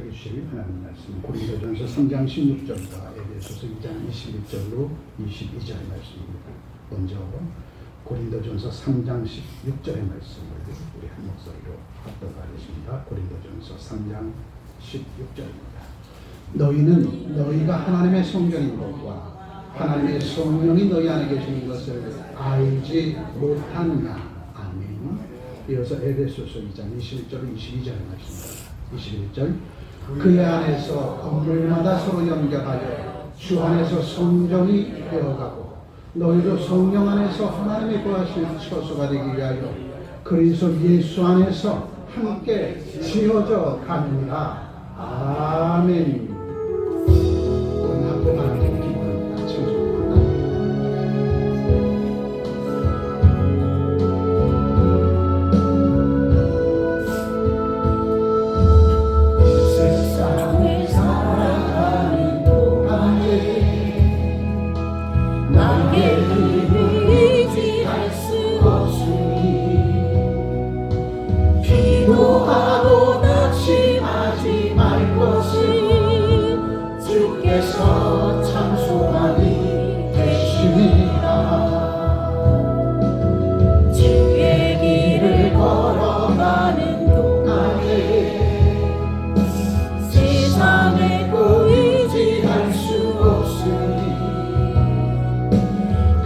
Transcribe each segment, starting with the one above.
주실 하나님 말씀 고린도전서 3장 16절과 에베소서 2장 21절로 22절의 말씀입니다. 먼저 고린도전서 3장 16절의 말씀을 우리 한 목소리로 합독하겠습니다. 고린도전서 3장 16절입니다. 너희는 너희가 하나님의 성전인 것과 하나님의 성령이 너희 안에 계시는 것을 알지 못하느냐. 아멘. 이어서 에베소서 2장 21절 22절의 말씀입니다. 21절 그의 안에서 건물마다 서로 연결하여 주 안에서 성전이 되어가고 너희도 성령 안에서 하나님의 거하실 처소가 되기 위하여 그리스도 예수 안에서 함께 지어져 가느니라. 아멘. 오늘 학교 하나님 기도합니다. 청소합니다. 기도하고 낙심하지 말 것을 주께서 참소하니 되시리라. 주의 길을 걸어가는 동안에 세상에 의지할 수 없으니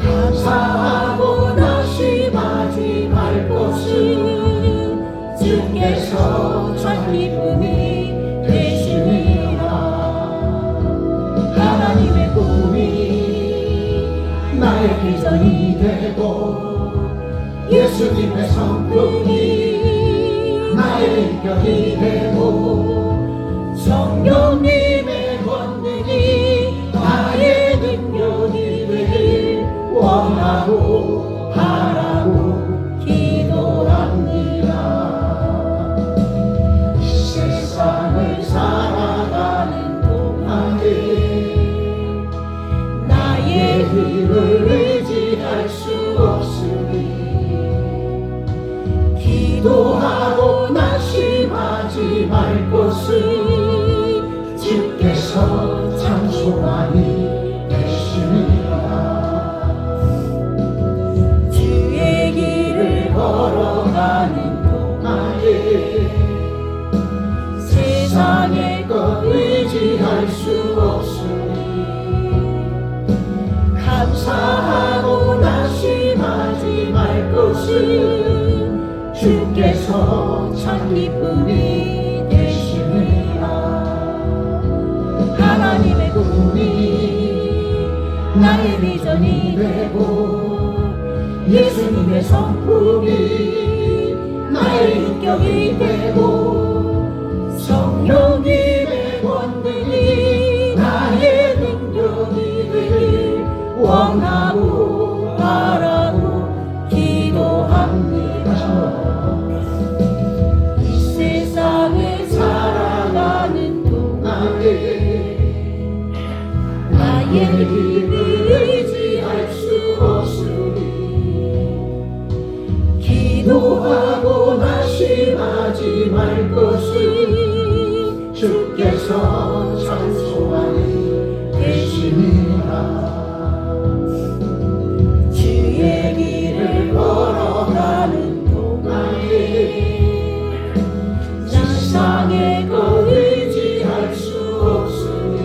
감사하고 낙심하지 말 것을 주께서 참 기쁨이 되시니라. 하나님의 꿈이 나의 비전이 되고 예수님의 성품이 나의 인격이 되고 성령님의 권능이 나의 능력이 되길 원하고 바라고 기도합니다. 세상을 살아가는 동안에 나의 힘을 의지할 수 없으니 기도하고 낙심하지 말 것을 주께서 참소하니 되시리라. 주의 길을 걸어가는 동안에 세상의 것 의지할 수 없으니 감사하고 낙심하지 말 것을 주께서 참 기쁨이 되시리라. 하나님의 꿈이 나의 비전이 되고 예수님의 성품이 나의 인격이 되고 성령님의 권능이 나의 능력이 되길 원하고 바라고 기도합니다. 이 세상을 살아가는 동안에 나의 힘을 의지할 수 없으니 기도하고 낙심하지 말 것을 주께서 참소하니 되시니라. 주의 길을 걸어가는 동안에 세상의 것 의지할 수 없으니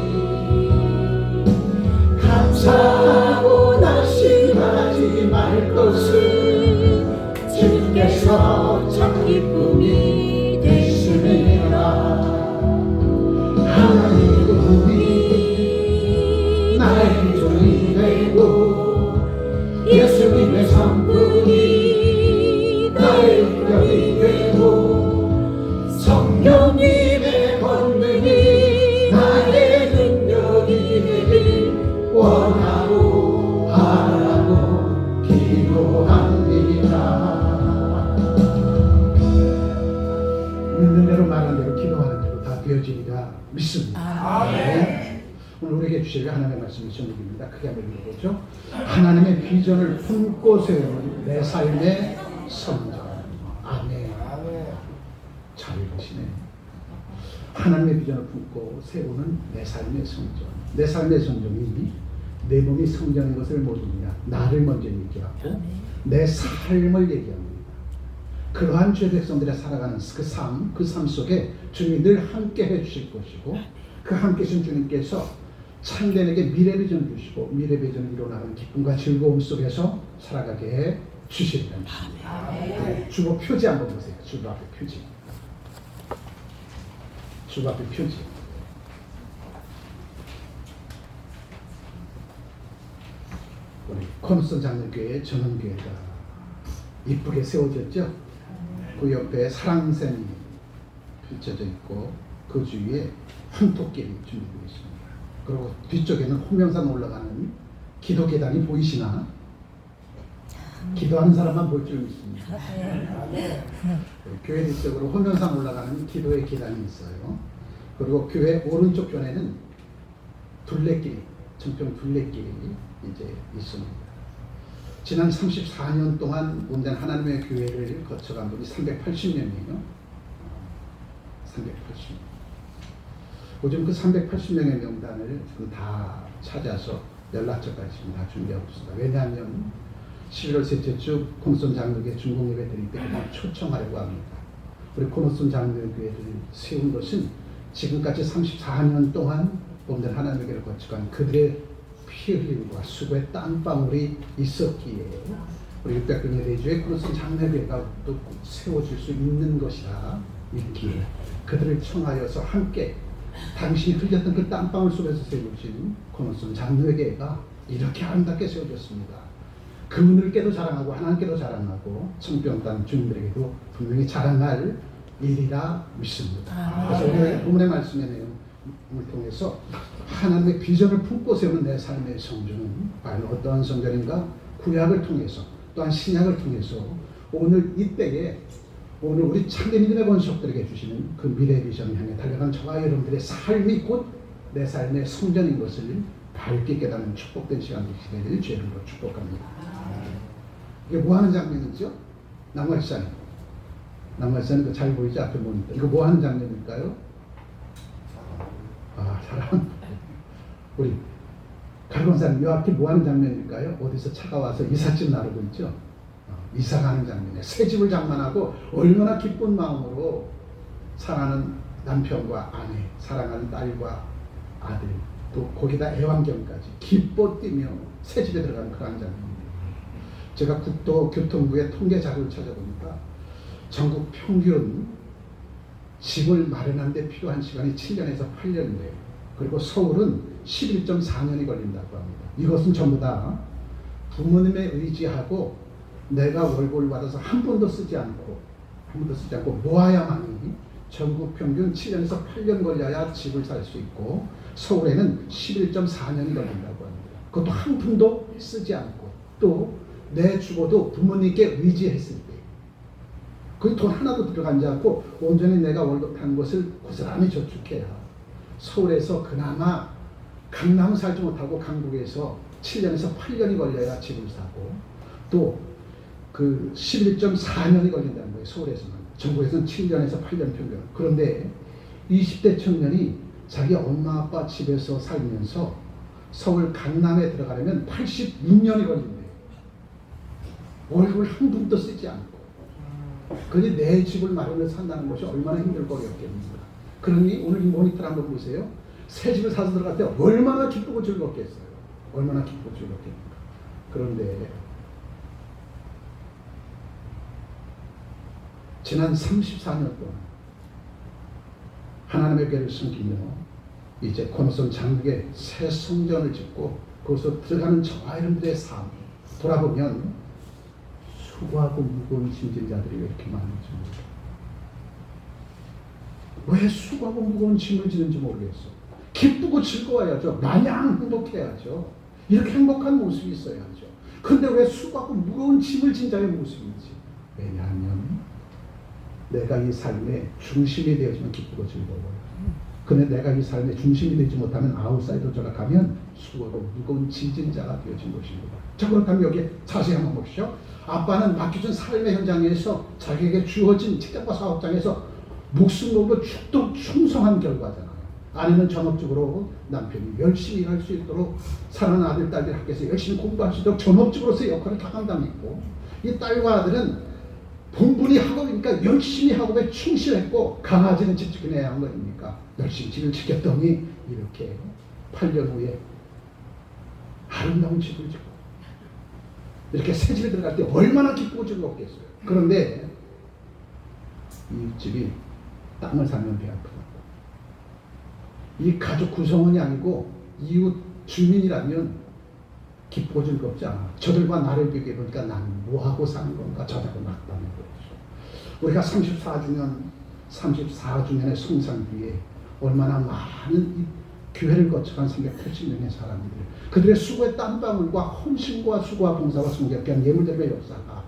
감사하고 낙심하지 말 것을 주께서 참 기쁨이 되시리라. 하나님의 꿈이 나의 비전이 되고 예수님의 성품이 나의 인격이 되고 성령님의 권능이 나의 능력이 되길 원하고 바라고 기도합니다. 믿는 대로 말한 대로 기도하는 대로 다 되어지리라 믿습니다. 아멘. 오늘 우리에게 주실 하나님의 말씀이 제목입니다. 크게 한번 읽어보죠. 하나님의 비전을 품고 세우는 내 삶의 성전. 아멘. 잘 읽으시네요. 하나님의 비전을 품고 세우는 내 삶의 성전. 내 삶의 성전이 내 몸이 성전인 것을 모르느냐. 나를 먼저 얘기하고 내 삶을 얘기합니다. 그러한 주의 백성들이 살아가는 그 삶 속에 주님이 늘 함께 해주실 것이고 그 함께 하신 주님께서 참된에게 미래 비전을 주시고 미래 비전을 이뤄나가는 기쁨과 즐거움 속에서 살아가게 해 주시리라는 것입니다. 주보 표지 한번 보세요. 주보 앞에 표지. 주보 앞에 표지. 우리 코너슨 장로교회 전원교회가 이쁘게 세워졌죠. 그 옆에 사랑샘이 펼쳐져 있고 그 주위에 황토길이 준비되어 있습니다. 그리고 뒤쪽에는 호명산 올라가는 기도 계단이 보이시나? 기도하는 사람만 볼 줄 믿습니다. 교회 뒤쪽으로 호명산 올라가는 기도의 계단이 있어요. 그리고 교회 오른쪽 편에는 둘레길이, 정평 둘레길이 이제 있습니다. 지난 34년 동안 온전 하나님의 교회를 거쳐간 분이 380명이에요. 380명. 요즘 그 380명의 명단을 지금 다 찾아서 연락처까지 지금 다 준비하고 있습니다. 왜냐하면 11월 셋째 주 코너슨 장로교회 중공 예배 드릴 때 그냥 초청하려고 합니다. 우리 코너슨 장로교회를 세운 것은 지금까지 34년 동안 온전 하나님의 교회를 거쳐간 그들의 피 흘림과 수고의 땀방울이 있었기에 우리 600명 예배주의 코너슨 장로교회가 또 세워질 수 있는 것이라 있기에 그들을 청하여서 함께 당신이 흘렸던 그 땀방울 속에서 세워진 코너슨 장로교회가 이렇게 아름답게 세워졌습니다. 그분들께도 자랑하고 하나님께도 자랑하고 청병단 주님들에게도 분명히 자랑할 일이라 믿습니다. 그래서 오늘 본문의 말씀의 내용을 통해서 하나님의 비전을 품고 세우는 내 삶의 성전은 과연 어떠한 성전인가? 구약을 통해서 또한 신약을 통해서 오늘 이때에 오늘 우리 참된 믿음의 권속들에게 주시는 그 미래 비전을 향해 달려가는 저와 여러분들의 삶이 곧 내 삶의 성전인 것을 밝게 깨닫는 축복된 시간 되시기를 주님으로 축복합니다. 이게 뭐 하는 장면이죠? 나무활산. 나무활산 잘 보이죠? 앞에 모니터. 이거 뭐 하는 장면일까요? 사람. 우리 갈건사님 이 앞에 뭐 하는 장면일까요? 어디서 차가 와서 이삿짐 나르고 있죠? 이사 가는 장면이에요. 새 집을 장만하고 얼마나 기쁜 마음으로 사랑하는 남편과 아내, 사랑하는 딸과 아들, 또 거기다 애완견까지 기뻐 뛰며 새 집에 들어가는 그런 장면입니다. 제가 국토교통부의 통계 자료를 찾아보니까 전국 평균 집을 마련하는 데 필요한 시간이 7년에서 8년이에요. 그리고 서울은 11.4년이 걸린다고 합니다. 이것은 전부 다 부모님의 의지하고 내가 월급을 받아서 한 번도 쓰지 않고 모아야만이 전국 평균 7년에서 8년 걸려야 집을 살 수 있고 서울에는 11.4년이 걸린다고 합니다. 그것도 한 푼도 쓰지 않고 또 내 주고도 부모님께 의지했을 때 그 돈 하나도 들어가지 않고 온전히 내가 월급 탄 것을 고스란히 저축해야 서울에서 그나마 강남 살지 못하고 강북에서 7년에서 8년이 걸려야 집을 사고 또 그 11.4년이 걸린다는 거예요. 서울에서는. 전국에서는 7년에서 8년 평균. 그런데 20대 청년이 자기 엄마 아빠 집에서 살면서 서울 강남에 들어가려면 86년이 걸린대요. 월급을 한 푼도 쓰지 않고. 그러니 내 집을 마련해서 산다는 것이 얼마나 힘들고 어렵겠습니까? 그러니 오늘 이 모니터를 한번 보세요. 새 집을 사서 들어갈 때 얼마나 기쁘고 즐겁겠어요. 얼마나 기쁘고 즐겁겠습니까? 그런데 지난 34년 동안 하나님의 교회를 섬기며 이제 코너슨 장로교회 새 성전을 짓고 그것으로 들어가는 저와 여러분들의 삶 돌아보면 수고하고 무거운 짐진 자들이 왜 이렇게 많은지 모르겠어요. 왜 수고하고 무거운 짐을 지는지 모르겠어. 기쁘고 즐거워야죠. 마냥 행복해야죠. 이렇게 행복한 모습이 있어야죠. 그런데 왜 수고하고 무거운 짐을 진 자의 모습인지. 왜냐하면 내가 이 삶의 중심이 되어지면 기쁘고 즐거워요. 그런데 내가 이 삶의 중심이 되지 못하면 아웃사이더 전락하면 수고하고 무거운 짐진 자가 되어진 것입니다. 자, 그렇다면 여기 자세히 한번 보시죠. 아빠는 맡겨준 삶의 현장에서 자기에게 주어진 직장과 사업장에서 목숨 걸고 죽도록 충성한 결과잖아요. 아내는 전업적으로 남편이 열심히 일할 수 있도록 사랑하는 아들, 딸들 학교에서 열심히 공부할 수 있도록 전업적으로서의 역할을 다 감당했고, 이 딸과 아들은 본분이 학업이니까 열심히 학업에 충실했고, 강아지는 집 지켜내야 하는 거니까 열심히 집을 지켰더니 이렇게 8년 후에 아름다운 집을 짓고 이렇게 새 집에 들어갈 때 얼마나 기쁘고 즐겁겠어요. 그런데 이 집이 땅을 사면 배 아프다고, 이 가족 구성원이 아니고 이웃 주민이라면 기쁘고 즐겁지 않아. 저들과 나를 비교해 보니까 나는 뭐하고 사는 건가, 저자고 낙담해 보였죠. 우리가 34주년의 성상 뒤에 얼마나 많은 이 교회를 거쳐간 380명의 사람들, 그들의 수고의 땀방울과 헌신과 수고와 봉사와 성결한 예물들의 역사가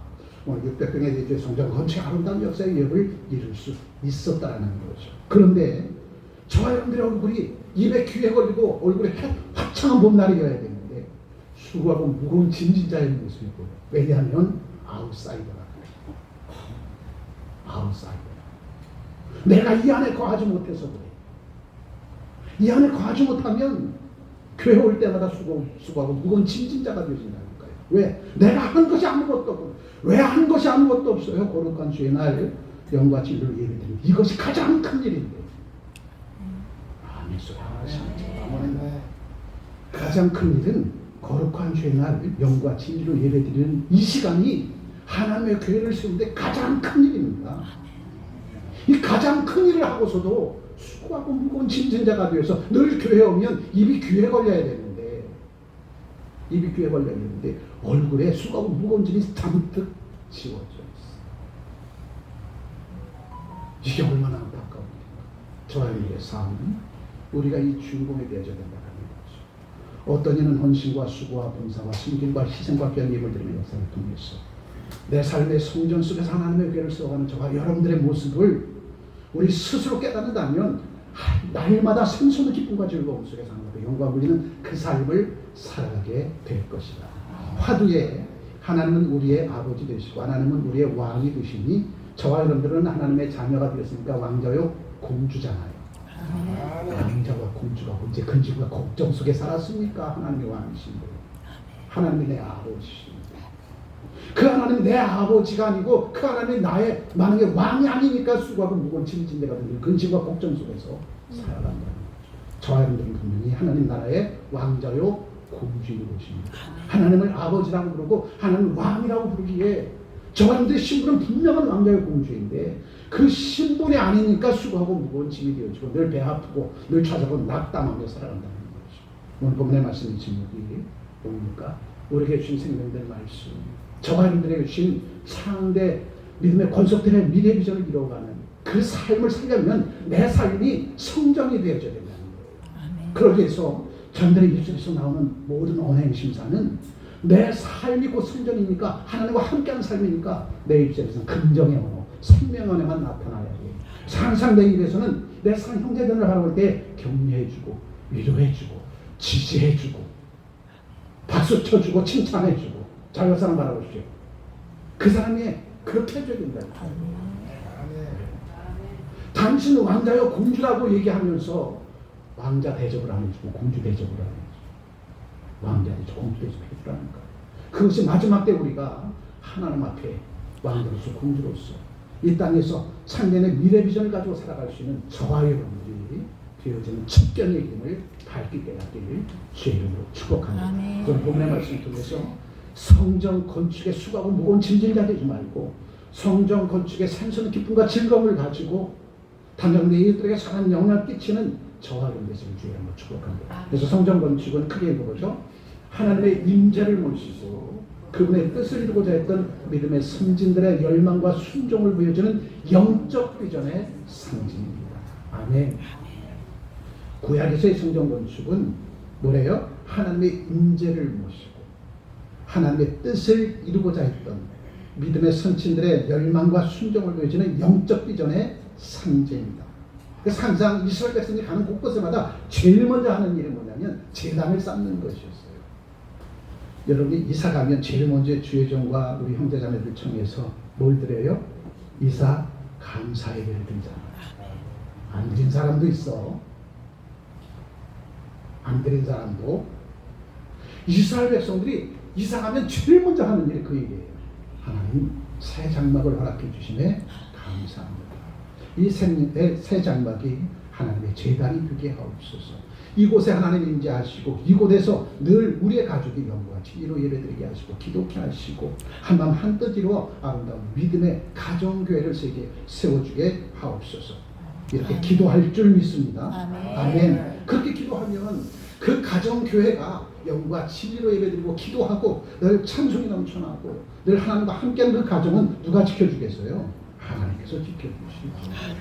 오늘 600병의 대주의 성전 건축의 아름다운 역사의 예를 이룰 수 있었다는 거죠. 그런데 저와 여러분들의 얼굴이 입에 귀에 걸리고 얼굴에 화창한 봄날이어야 되는데 수고하고 무거운 진진자의 모습이 보여. 왜냐하면 아웃사이더라. 아웃사이더. 내가 이 안에 거하지 못해서 그래. 이 안에 거하지 못하면 교회 올 때마다 수고하고 무거운 진진자가 되어진다니까요. 왜? 내가 한 것이 아무것도 없고, 왜 한 것이 아무것도 없어요? 거룩한 주의 날 영과 진리를 예배드리는 이것이 가장 큰 일인데. 아멘. 가장 큰 일은 거룩한 주의 날 영과 진리로 예배드리는 이 시간이 하나님의 교회를 세우는데 가장 큰 일입니다. 이 가장 큰 일을 하고서도 수고하고 무거운 진진자가 되어서 늘 교회에 오면 입이 귀에 걸려야 되는데, 입이 귀에 걸려야 되는데 얼굴에 수고하고 무거운 진이 잔뜩 지워져 있어. 이게 얼마나 안타까운 일인가. 저와 여러분의 삶은 우리가 이 주인공에 되어져야 된다는 거죠. 어떤 이는 헌신과 수고와 봉사와 섬김과 희생과 귀한 예물들의 역사를 통해서 내 삶의 성전 속에서 하나님의 교회를 세워가는 저와 여러분들의 모습을 우리 스스로 깨닫는다면 날마다 생소한 기쁨과 즐거움 속에 사는 것과 영광 누리는 그 삶을 살아가게 될 것이다. 화두에 하나님은 우리의 아버지 되시고 하나님은 우리의 왕이 되시니 저와 여러분들은 하나님의 자녀가 되었으니까 왕자요 공주잖아요. 왕자와 공주가 언제 근심과 걱정 속에 살았습니까? 하나님의 왕이신 거예요. 하나님이 내 아버지십니다. 그 하나님이 내 아버지가 아니고 그 하나님이 나의 만약에 왕이 아니니까 수고하고 무거운 짐진대가 되는 근심과 걱정 속에서 살아간다는 거죠. 저와 여러분들은 분명히 하나님 나라의 왕자요 공주인 것입니다. 하나님을 아버지라고 부르고 하나님을 왕이라고 부르기에 저와 여러분들의 신분은 분명한 왕자요 공주인데 그 신분이 아니니까 수고하고 무거운 짐이 되어지고 늘 배 아프고 늘 찾아보고 낙담하며 살아간다는 거죠. 오늘 본문의 말씀의 제목이 뭡니까? 우리에게 주신 생명된 말씀, 저와 여러분들에게 주신 창대 믿음의 권속들의 미래 비전을 이루어가는 그 삶을 살려면 내 삶이 성전이 되어져야 된다는 거예요. 그러기 위해서 전들의 입술에서 나오는 모든 언행 심사는 내 삶이 곧 성전이니까 하나님과 함께하는 삶이니까 내 입술에서는 긍정의 언어, 생명의 언어만 나타나야 돼. 항상 내 입에서는 내 상 형제들을 바라볼 때 격려해주고 위로해주고 지지해주고 박수 쳐주고 칭찬해주고 자기 사람 바라보십시오. 그 사람이 그렇게 해줘야 된다. 당신은 왕자요 공주라고 얘기하면서 왕자 대접을 안 해주고 공주 대접을 안 해주고 왕자 대접 공주 대접을 해주라는 거예요. 그것이 마지막 때 우리가 하나님 앞에 왕으로서 공주로서 이 땅에서 참된 미래 비전을 가지고 살아갈 수 있는 저와 여러분들이 되어지는 첩견의 힘을 밝게 깨닫기를 주의 이름으로 축복합니다. 오늘 본문의 말씀을 통해서 성전 건축에 수고하고 무거운 짐진자 되지 말고 성전 건축에 생선의 기쁨과 즐거움을 가지고 당장 내 이웃들에게 선한 영향을 끼치는 저와 여러분들의 주의 이름으로 축복합니다. 그래서 성전 건축은 크게 보죠. 하나님의 임재를 모시고 그분의 뜻을 이루고자 했던 믿음의 선진들의 열망과 순종을 보여주는 영적 비전의 상징입니다. 아멘. 구약에서의 성전 건축은 뭐래요? 하나님의 임재를 모시고 하나님의 뜻을 이루고자 했던 믿음의 선친들의 열망과 순종을 보여주는 영적 비전의 상징입니다. 그래서 항상 이스라엘 백성이 가는 곳곳마다 제일 먼저 하는 일이 뭐냐면 제단을 쌓는 것이었어요. 여러분이 이사 가면 제일 먼저 주의 종과 우리 형제자매들 청해서 뭘 드려요? 이사 감사 예배를 드리잖아요. 안 드린 사람도 있어. 안 드린 사람도. 이스라엘 백성들이 이사가면 제일 먼저 하는 일이 그 얘기예요. 하나님 새 장막을 허락해 주심에 감사합니다. 이 새 장막이 하나님의 제단이 되게 하옵소서. 이곳에 하나님 임재하시고 이곳에서 늘 우리의 가족이 영과 진리로 예배드리게 하시고 기독케 하시고 한마음 한뜻 이루어 아름다운 믿음의 가정교회를 세워주게 하옵소서. 이렇게 기도할 줄 믿습니다. 아멘. 그렇게 기도하면 그 가정교회가 영과 진리로 예배드리고 기도하고 늘 찬송이 넘쳐나고 늘 하나님과 함께하는 그 가정은 누가 지켜주겠어요? 하나님께서 지켜주시죠.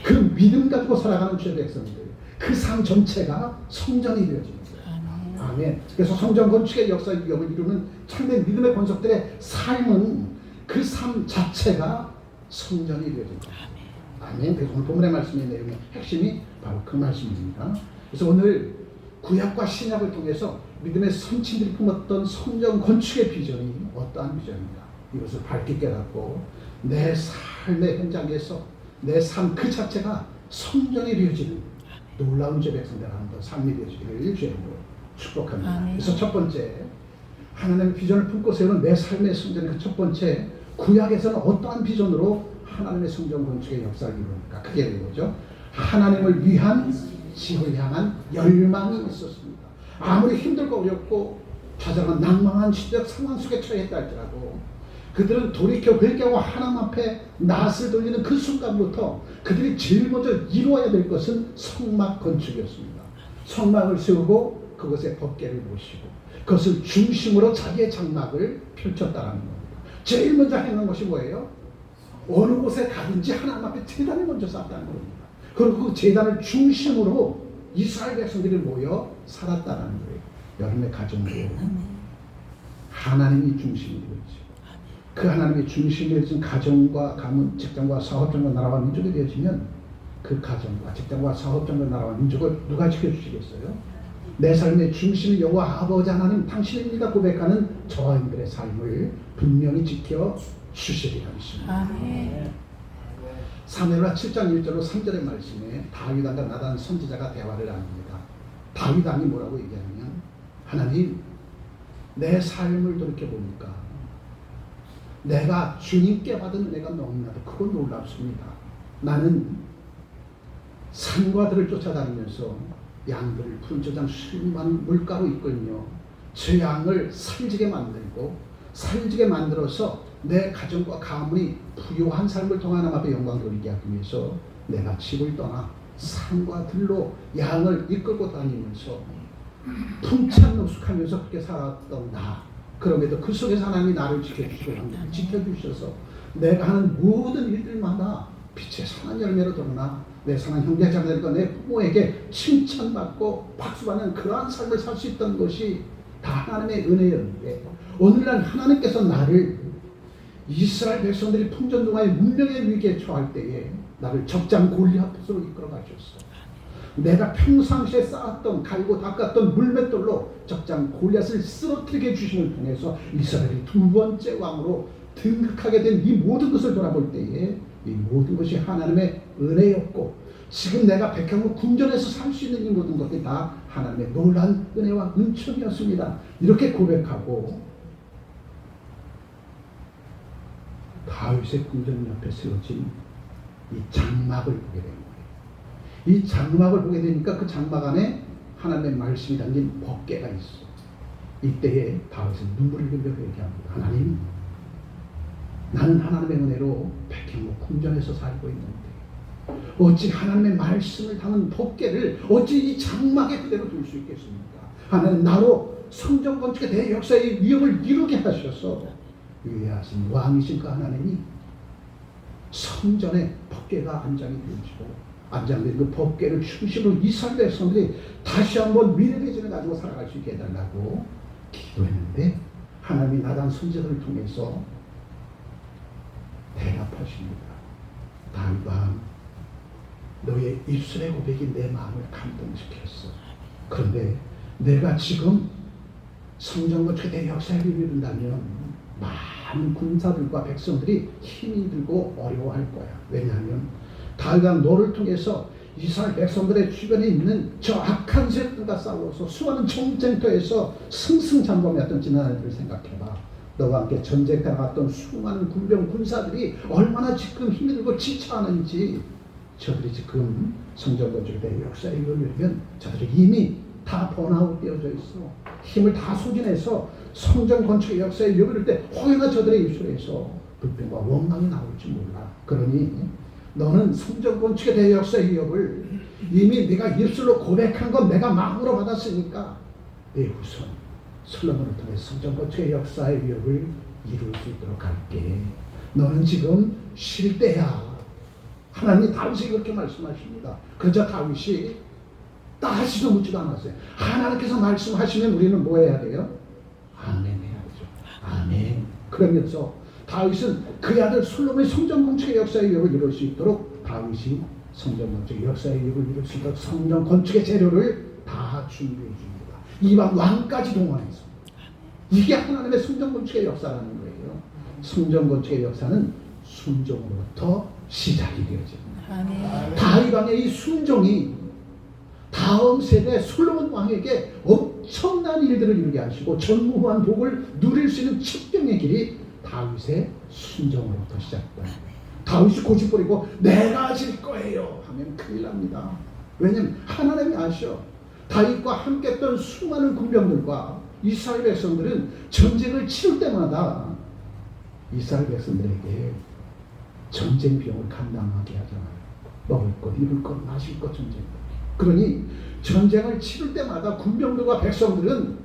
그 믿음 가지고 살아가는 주의 백성들, 그 삶 전체가 성전이 되어지는 거예요. 아멘. 그래서 성전 건축의 역사 역을 이루는 참된 믿음의 권속들의 삶은 그 삶 자체가 성전이 되어진다. 아멘. 그래서 오늘 본문의 말씀의 내용의 핵심이 바로 그 말씀입니다. 그래서 오늘 구약과 신약을 통해서 믿음의 선친들이 품었던 성전 건축의 비전이 어떠한 비전인가, 이것을 밝게 깨닫고 내 삶의 현장에서 내 삶 그 자체가 성전이 되어지는 놀라운 제 백성들 한번 삶이 되어지기를 주님으로 축복합니다. 그래서 첫 번째, 하나님의 비전을 품고 세우는 내 삶의 성전의 그 첫 번째, 구약에서는 어떠한 비전으로 하나님의 성전 건축의 역사를 이루는가, 크게 이거죠. 하나님을 위한 지을 향한 열망이 있었습니다. 아무리 힘들고 어렵고 좌절한 낭망한 시대적 상황 속에 처했다 할지라도 그들은 돌이켜 회개하고 하나님 앞에 낯을 돌리는 그 순간부터 그들이 제일 먼저 이루어야 될 것은 성막 건축이었습니다. 성막을 세우고 그것에 법궤를 모시고 그것을 중심으로 자기의 장막을 펼쳤다는 겁니다. 제일 먼저 행한 것이 뭐예요? 어느 곳에 가든지 하나님 앞에 제단을 먼저 쌓았다는 겁니다. 그리고 그 제단을 중심으로 이스라엘 백성들이 모여 살았다는 거예요. 여러분의 가정도 하나님이 중심이 되어지고 그 하나님의 중심이 되어진 가정과 가문, 직장과 사업장과 나라와 민족이 되어지면 그 가정과 직장과 사업장과 나라와 민족을 누가 지켜주시겠어요? 내 삶의 중심이 여호와 아버지 하나님 당신입니다 고백하는 저와 여러분들의 삶을 분명히 지켜주시리라 믿습니다. 사무엘하 7장 1절로 3절의 말씀에 다윗 왕과 나단 선지자가 대화를 합니다. 다윗 왕이 뭐라고 얘기하냐면, 하나님 내 삶을 돌이켜보니까 내가 주님께 받은 은혜가 너무나도 크고 놀랍습니다. 나는 산과 들을 쫓아다니면서 양들을 푸른 저장 수많은 물가로 이끌며 저 양을 살지게 만들고 살지게 만들어서 내 가정과 가문이 부유한 삶을 통해 하나님 앞에 영광 돌리게 하기 위해서 내가 집을 떠나 산과 들로 양을 이끌고 다니면서 풍찬 노숙하면서 그렇게 살았던 나, 그럼에도 그 속에서 하나님이 나를 지켜주시고 지켜주셔서 내가 하는 모든 일들마다 빛의 선한 열매로 드러나 내 사랑하는 형제자매들과 내 부모에게 칭찬받고 박수받는 그러한 삶을 살 수 있던 것이 다 하나님의 은혜였는데, 오늘날 하나님께서 나를 이스라엘 백성들이 풍전등화의 문명의 위기에 처할 때에 나를 적장 골리앗으로 이끌어 가셨어. 내가 평상시에 쌓았던 갈고 닦았던 물맷돌로 적장 골리앗을 쓰러뜨리게 해주심을 통해서 이스라엘이 두 번째 왕으로 등극하게 된 이 모든 것을 돌아볼 때에 이 모든 것이 하나님의 은혜였고, 지금 내가 백향로 궁전에서 살 수 있는 이 모든 것이 다 하나님의 놀라운 은혜와 은총이었습니다. 이렇게 고백하고 다윗의 궁전 옆에 세워진 이 장막을 보게 된 거예요. 이 장막을 보게 되니까 그 장막 안에 하나님의 말씀이 담긴 법궤가 있어. 이때에 다윗은 눈물을 흘려 얘기합니다. 하나님, 나는 하나님의 은혜로 백향로 궁전에서 살고 있는데 어찌 하나님의 말씀을 담은 법궤를 어찌 이 장막에 그대로 둘 수 있겠습니까? 하나님, 나로 성전 건축의 대역사의 위험을 이루게 하셔서 위대하신 왕이신 그 하나님이 성전에 법궤가 안장이 되어지고 안장된 그 법궤를 중심으로 이스라엘 백성들이 다시 한번 미래의 비전을 가지고 살아갈 수 있게 해달라고 기도했는데, 하나님이 나단 선지자를 통해서 대답하십니다. 다윗 왕, 너의 입술의 고백이 내 마음을 감동시켰어. 그런데 내가 지금 성전 건축의 대역사를 이룬다면 많은 군사들과 백성들이 힘이 들고 어려워할 거야. 왜냐하면 다윗 왕 너를 통해서 이스라엘 백성들의 주변에 있는 저 악한 세력들과 싸워서 수많은 전쟁터에서 승승장구하였던 지난 날들을 생각해봐. 너와 함께 전쟁터 나갔던 수많은 군병 군사들이 얼마나 지금 힘이 들고 지쳐하는지. 저들이 지금 성전 건축에 대해 역사에 이르면 저들이 이미 다 번아웃 되어져 있어. 힘을 다 소진해서 성전 건축의 역사에 이르를 때 혹여나 저들의 입술에서 불평과 원망이 나올지 몰라. 그러니 너는 성전 건축에 대해 역사의 위협을 이미 네가 입술로 고백한 건 내가 마음으로 받았으니까 내 후손 솔로몬을 통해 성전 건축의 역사의 위협을 이룰 수 있도록 할게. 너는 지금 쉴 때야. 하나님이 다윗에게 그렇게 말씀하십니다. 그러자 다윗이 따지도 묻지도 않았어요. 하나님께서 말씀하시면 우리는 뭐 해야 돼요? 아멘 해야죠. 아멘. 그러면서 다윗은 그의 아들 솔로몬의 성전 건축의 역사의 위협을 이룰 수 있도록 다윗이 성전 건축의 역사의 위협을 이룰 수 있도록 성전 건축의 재료를 다 준비해 줍니다. 이방 왕까지 동원해서. 이게 하나님의 성전 건축의 역사라는 거예요. 성전 건축의 역사는 순종으로부터 시작이 되어집니다. 다윗 왕의 이 순종이 다음 세대 솔로몬 왕에게 엄청난 일들을 이루게 하시고 전무후한 복을 누릴 수 있는 측정의 길이 다윗의 순종으로부터 시작됩니다. 다윗이 고집부리고 내가 질 거예요 하면 큰일 납니다. 왜냐하면 하나님이 아셔. 다윗과 함께했던 수많은 군병들과 이스라엘 백성들은 전쟁을 치를 때마다 이스라엘 백성들에게 전쟁 비용을 감당하게 하잖아요. 먹을 것, 입을 것, 마실 것 전쟁. 그러니 전쟁을 치를 때마다 군병들과 백성들은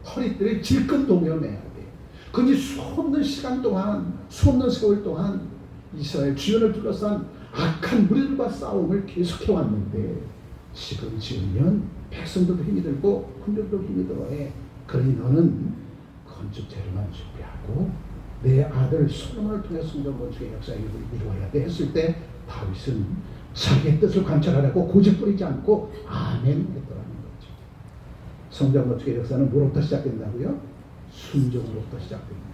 허리띠를 질끈 동여매야 돼. 그니 수없는 시간 동안, 수없는 세월 동안 이스라엘 주변을 둘러싼 악한 무리들과 싸움을 계속해 왔는데 지금 지으면 백성들도 힘이 들고 군병들도 힘이 들어해. 그러니 너는 건축 재료만 준비하고 내 아들 솔로몬을 통해 성전 건축의 역사를 이루어야 돼 했을 때 다윗은 자기의 뜻을 관철하려고 고집부리지 않고 아멘 했더라는 거죠. 성전 건축의 역사는 뭐로부터 시작된다고요? 순종으로부터 시작됩니다.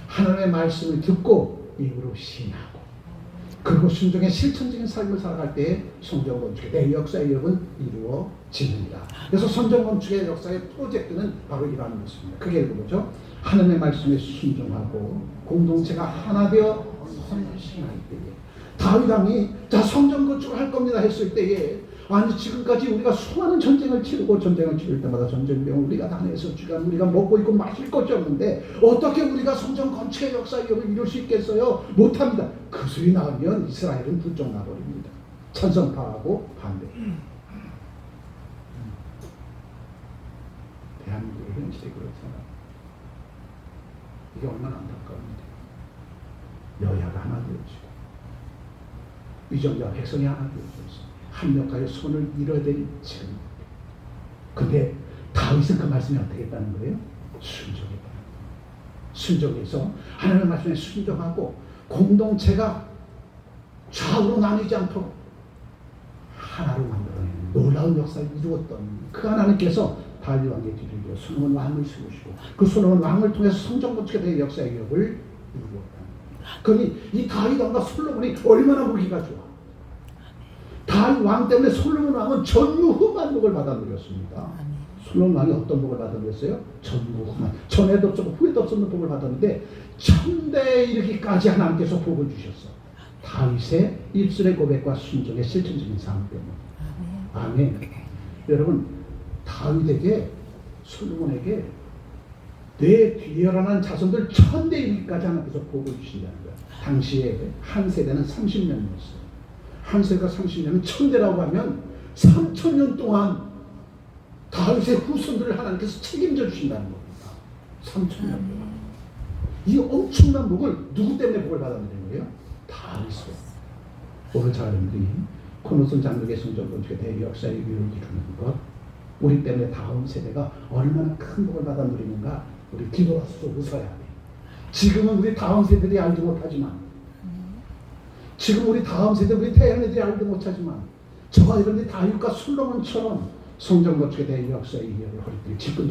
하나님의 말씀을 듣고 입으로 신하고 그리고 순종의 실천적인 삶을 살아갈 때 성전 건축의 내 역사의 위협은 이루어집니다. 그래서 성전 건축의 역사의 프로젝트는 바로 이러한 것입니다. 그게 읽어보죠. 하나님의 말씀에 순종하고 공동체가 하나 되어 헌신할 때에 다윗 왕이 자 성전 건축을 할 겁니다 했을 때에 아니 지금까지 우리가 수많은 전쟁을 치르고 전쟁을 치를 때마다 전쟁병을 우리가 다 내서 주간 우리가 먹고 있고 마실 것이 없는데 어떻게 우리가 성전 건축의 역사의 위협을 이룰 수 있겠어요? 못합니다. 그 소리 나오면 이스라엘은 불종 나버립니다. 찬성파하고 반대. 대한민국의 현실이 그렇잖아. 이게 얼마나 안타까운데 여야가 하나 되어지고 위정자와 백성이 하나 되어져서 합력하여 손을 이뤄야 될 지금. 근데 다윗은 그 말씀이 어떻게 했다는 거예요? 순종했다는 거예요. 순종해서 하나님의 말씀에 순종하고 공동체가 좌우로 나뉘지 않도록 하나로 만들어내는 놀라운 역사를 이루었던 그 하나님께서 다윗 왕의 뒤를 이어 솔로몬 왕을 세우시고 그 솔로몬 왕을 통해서 성전 건축에 대한 역사의 기업을 이루었다. 그러니 이 다윗 왕과 솔로몬이 얼마나 보기가 좋아. 다윗 왕 때문에 솔로몬 왕은 전무후무한 복을 받아 누렸습니다. 솔로몬 왕이 어떤 복을 받아 누렸어요? 전무후무한, 전에도 없었고 후에도 없었는 복을 받았는데 천대에 이르기까지 하나님께서 복을 주셨어. 다윗의 입술의 고백과 순종의 실천적인 삶 때문에. 아멘. 여러분 다윗에게 솔로몬에게 내 뒤에 일어난 자손들 천대 이르기까지 하나님께서 복을 주신다는 거야. 당시에 한 세대는 30년이었어요. 한 세대가 30년은 천대라고 하면 3000년 동안 다윗의 후손들을 하나님께서 책임져 주신다는 겁니다. 3000년 동안. 이 엄청난 복을 누구 때문에 복을 받았는 거예요? 다윗으로. 오늘 자녀들이 코노선 장로의 성전 건축에 대해 역사의 위를 이루는 것, 우리 때문에 다음 세대가 얼마나 큰 복을 받아 누리는가 우리 기도로서 웃어야 돼. 지금은 우리 다음 세대들이 알지 못하지만 지금 우리 다음 세대 우리 태양애들이 알지 못하지만 저와 이런데 다윗과 솔로몬처럼 성전 건축에 대해 역사의 위를 허리띠를 질끈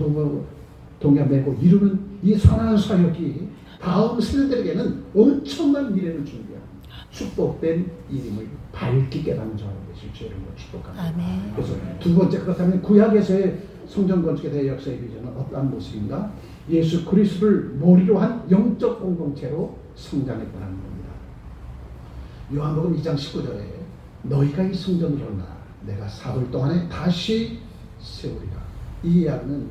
동여매고 이루는 이 선한 사역이 다음 세대들에게는 엄청난 미래를 준비하는 축복된 이름을 밝게 깨닫는 자로 계십니다. 것을 주의 이름으로 축복합니다. 아멘. 그래서 두 번째, 그렇다면 구약에서의 성전 건축에 대한 역사의 비전은 어떠한 모습인가? 예수 그리스도를 머리로 한 영적 공동체로 성장했다는 겁니다. 요한복음 2장 19절에 너희가 이 성전을 헐라 내가 사흘 동안에 다시 세우리라. 이 이야기는